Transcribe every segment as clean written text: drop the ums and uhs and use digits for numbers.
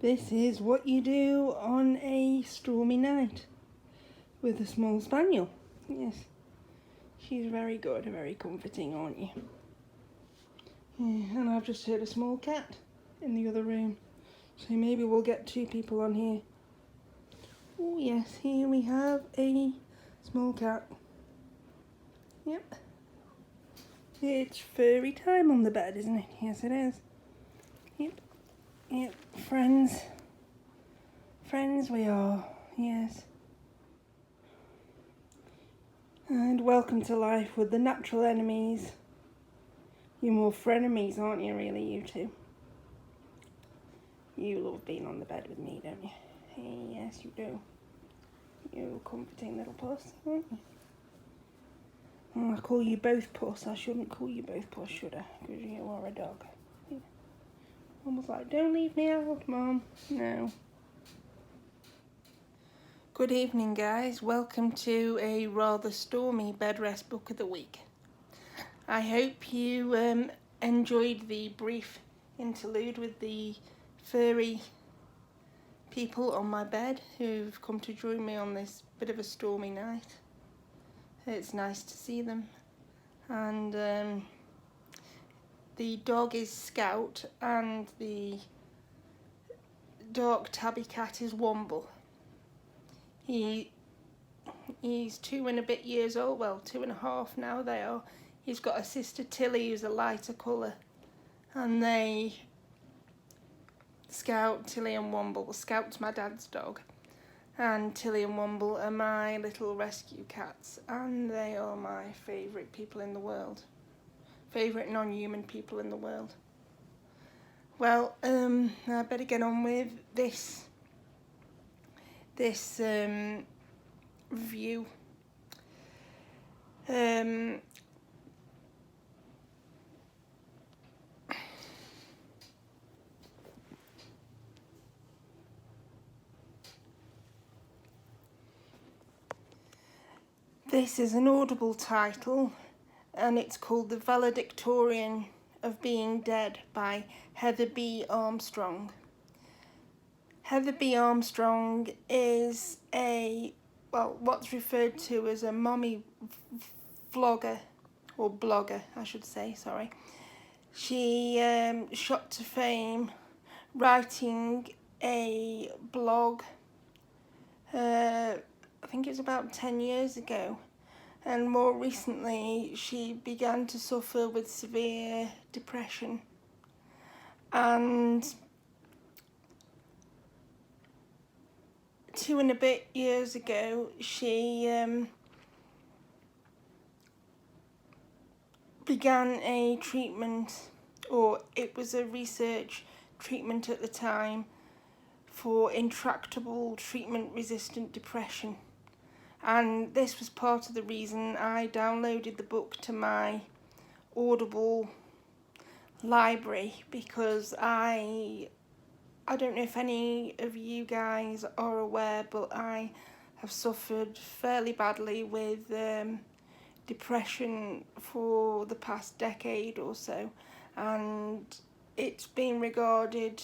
This is what you do on a stormy night with a small spaniel. Yes, she's very good, very comforting, aren't you? Yeah, and I've just heard a small cat in the other room, so maybe we'll get two people on here. Oh yes, here we have a small cat. Yep. It's furry time on the bed, isn't it? Yes, it is. Yep. Yep. Friends. Friends we are. Yes. And welcome to life with the natural enemies. You're more frenemies, aren't you, really, you two? You love being on the bed with me, don't you? Hey, yes, you do. You comforting little puss, aren't you? Oh, I call you both puss. I shouldn't call you both puss, should I? Because you are a dog. Yeah. Mum was like, don't leave me out, Mum. No. Good evening, guys. Welcome to a rather stormy bedrest book of the week. I hope you enjoyed the brief interlude with the furry people on my bed who've come to join me on this bit of a stormy night. It's nice to see them. And the dog is Scout and the dark tabby cat is Womble. He's 2 and a bit years old, well 2.5 now they are. He's got a sister Tilly who's a lighter colour, and Scout, Tilly and Womble. Scout's my dad's dog and Tilly and Womble are my little rescue cats, and they are my favourite people in the world. Favourite non-human people in the world. Well, I better get on with this review. This is an Audible title, and it's called The Valedictorian of Being Dead by Heather B. Armstrong. Heather B. Armstrong is what's referred to as a mommy vlogger, or blogger, I should say, sorry. She shot to fame writing a blog, I think it was about 10 years ago, and more recently she began to suffer with severe depression, and 2 and a bit years ago she began a treatment, or it was a research treatment at the time, for intractable treatment-resistant depression. And this was part of the reason I downloaded the book to my Audible library, because I don't know if any of you guys are aware, but I have suffered fairly badly with depression for the past decade or so, and it's been regarded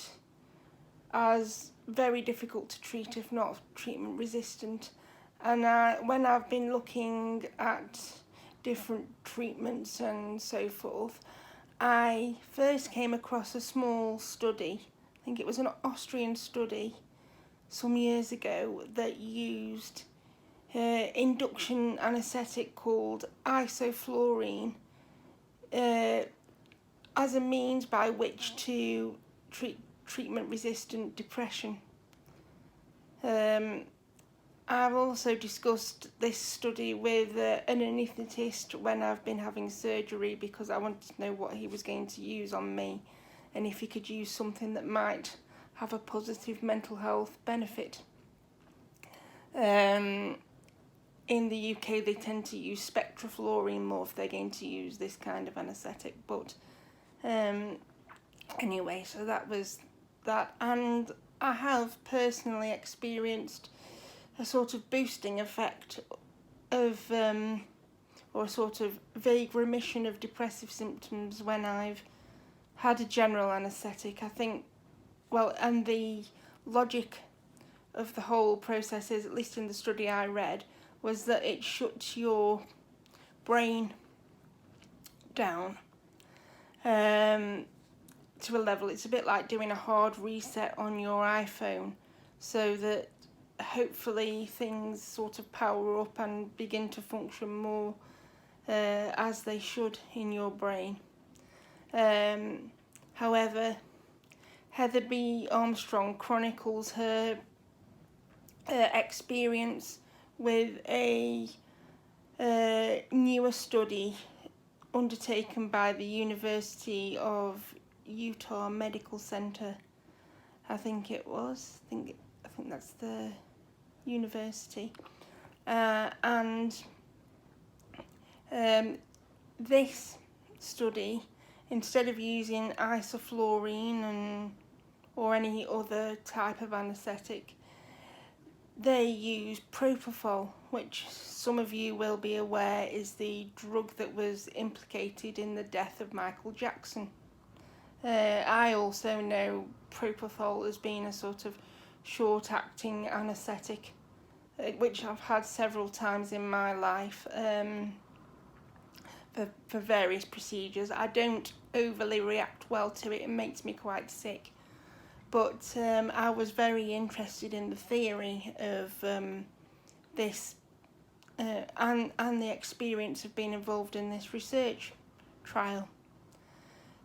as very difficult to treat, if not treatment resistant. And when I've been looking at different treatments and so forth, I first came across a small study, I think it was an Austrian study some years ago, that used induction anaesthetic called isoflurane as a means by which to treat treatment-resistant depression. I've also discussed this study with an anaesthetist when I've been having surgery, because I wanted to know what he was going to use on me and if he could use something that might have a positive mental health benefit. In the UK they tend to use spectroflurane more if they're going to use this kind of anaesthetic, but anyway, so that was that. And I have personally experienced a sort of boosting effect of or a sort of vague remission of depressive symptoms when I've had a general anaesthetic. I think, well, and the logic of the whole process is, at least in the study I read, was that it shuts your brain down to a level. It's a bit like doing a hard reset on your iPhone, so that hopefully things sort of power up and begin to function more as they should in your brain. However, Heather B. Armstrong chronicles her experience with a newer study undertaken by the University of Utah Medical Center. I think it was. I think that's the university. And this study, instead of using isoflurane or any other type of anaesthetic, they use propofol, which some of you will be aware is the drug that was implicated in the death of Michael Jackson. I also know propofol as being a sort of short-acting anaesthetic, which I've had several times in my life for various procedures. I don't overly react well to it. It makes me quite sick. But I was very interested in the theory of this and the experience of being involved in this research trial.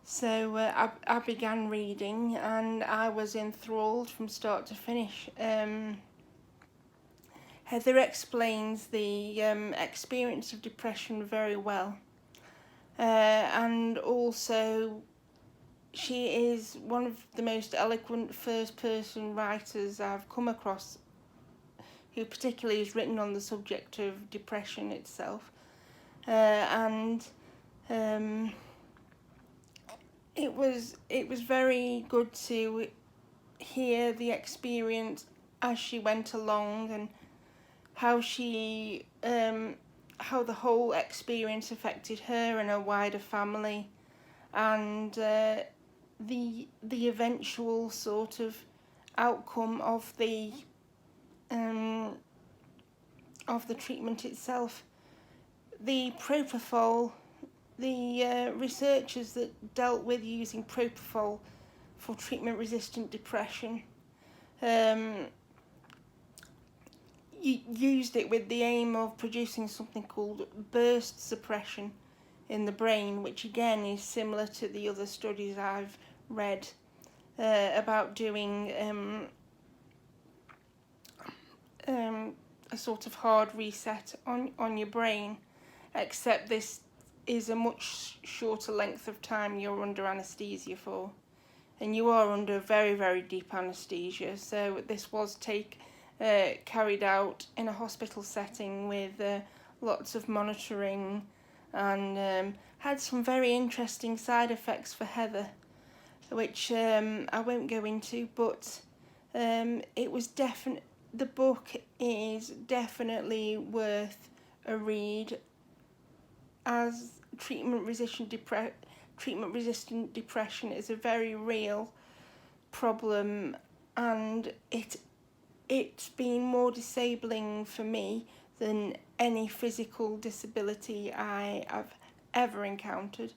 So I began reading, and I was enthralled from start to finish. Heather explains the experience of depression very well, and also she is one of the most eloquent first-person writers I've come across, who particularly has written on the subject of depression itself. And it was very good to hear the experience as she went along, and how how the whole experience affected her and her wider family, and the eventual sort of outcome of the treatment itself. The propofol, the researchers that dealt with using propofol for treatment-resistant depression used it with the aim of producing something called burst suppression in the brain, which again is similar to the other studies I've read about doing a sort of hard reset on your brain, except this is a much shorter length of time you're under anaesthesia for, and you are under very, very deep anaesthesia. So this was carried out in a hospital setting with lots of monitoring, and had some very interesting side effects for Heather, which I won't go into, but it was the book is definitely worth a read, as treatment-resistant depression is a very real problem, and it's been more disabling for me than any physical disability I have ever encountered.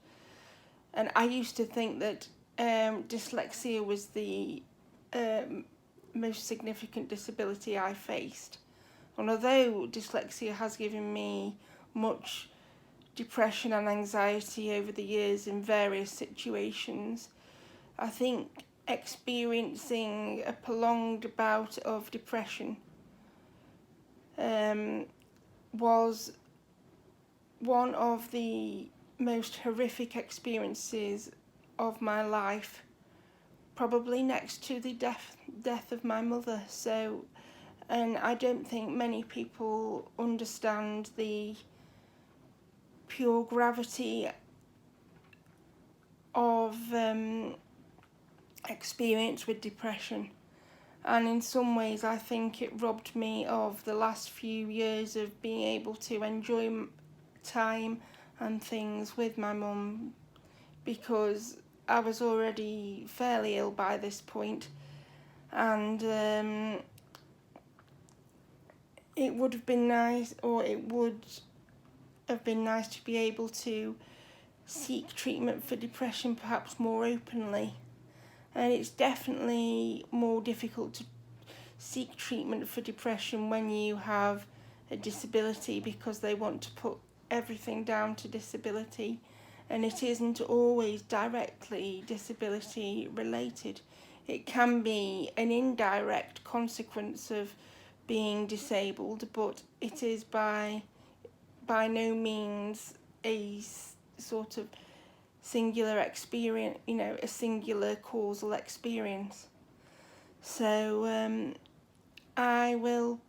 And I used to think that dyslexia was the most significant disability I faced. And although dyslexia has given me much depression and anxiety over the years in various situations, I think experiencing a prolonged bout of depression was one of the most horrific experiences of my life, probably next to the death of my mother. So, and I don't think many people understand the pure gravity of experience with depression, and in some ways I think it robbed me of the last few years of being able to enjoy time and things with my mum, because I was already fairly ill by this point, and it would have been nice, or it would have been nice to be able to seek treatment for depression perhaps more openly. And it's definitely more difficult to seek treatment for depression when you have a disability, because they want to put everything down to disability, and it isn't always directly disability related. It can be an indirect consequence of being disabled, but it is by no means a sort of singular experience, you know, a singular causal experience. So I will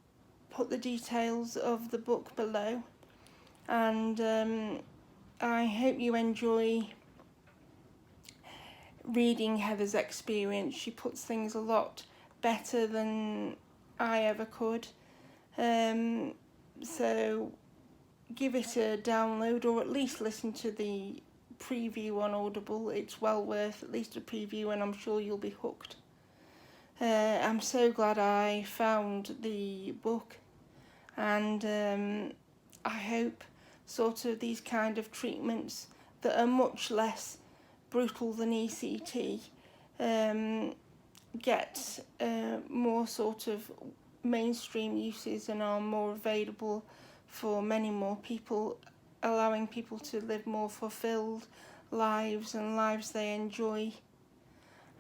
put the details of the book below, and I hope you enjoy reading Heather's experience. She puts things a lot better than I ever could. So give it a download, or at least listen to the preview on Audible. It's well worth at least a preview, and I'm sure you'll be hooked. I'm so glad I found the book, and I hope sort of these kind of treatments that are much less brutal than ECT get more sort of mainstream uses and are more available for many more people, allowing people to live more fulfilled lives, and lives they enjoy,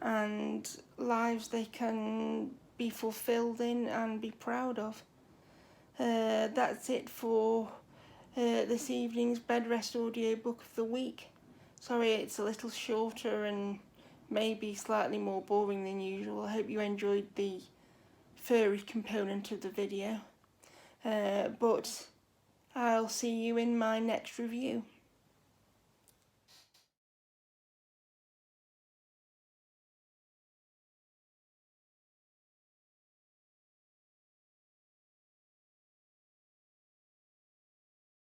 and lives they can be fulfilled in and be proud of. That's it for this evening's bedrest audiobook of the week. Sorry it's a little shorter and maybe slightly more boring than usual. I hope you enjoyed the furry component of the video, but I'll see you in my next review.